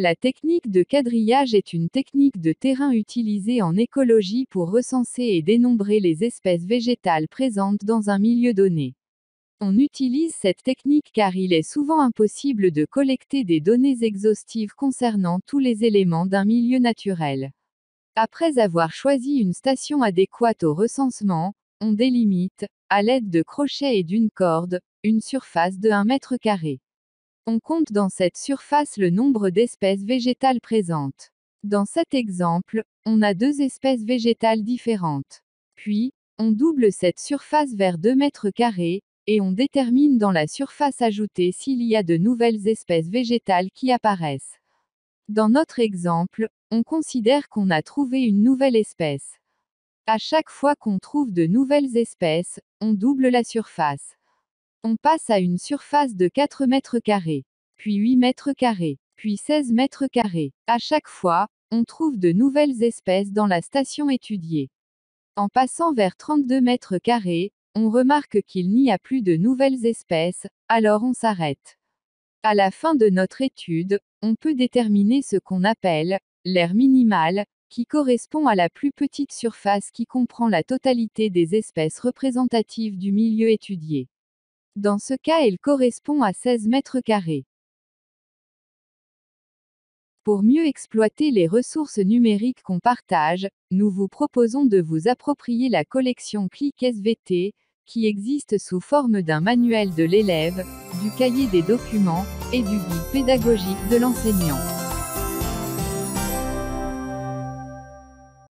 La technique de quadrillage est une technique de terrain utilisée en écologie pour recenser et dénombrer les espèces végétales présentes dans un milieu donné. On utilise cette technique car il est souvent impossible de collecter des données exhaustives concernant tous les éléments d'un milieu naturel. Après avoir choisi une station adéquate au recensement, on délimite, à l'aide de crochets et d'une corde, une surface de 1 mètre carré. On compte dans cette surface le nombre d'espèces végétales présentes. Dans cet exemple, on a 2 espèces végétales différentes. Puis, on double cette surface vers 2 mètres carrés, et on détermine dans la surface ajoutée s'il y a de nouvelles espèces végétales qui apparaissent. Dans notre exemple, on considère qu'on a trouvé une nouvelle espèce. À chaque fois qu'on trouve de nouvelles espèces, on double la surface. On passe à une surface de 4 mètres carrés, puis 8 mètres carrés, puis 16 mètres carrés. À chaque fois, on trouve de nouvelles espèces dans la station étudiée. En passant vers 32 mètres carrés, on remarque qu'il n'y a plus de nouvelles espèces, alors on s'arrête. À la fin de notre étude, on peut déterminer ce qu'on appelle l'aire minimale, qui correspond à la plus petite surface qui comprend la totalité des espèces représentatives du milieu étudié. Dans ce cas, elle correspond à 16 mètres carrés. Pour mieux exploiter les ressources numériques qu'on partage, nous vous proposons de vous approprier la collection Clic SVT, qui existe sous forme d'un manuel de l'élève, du cahier des documents, et du guide pédagogique de l'enseignant.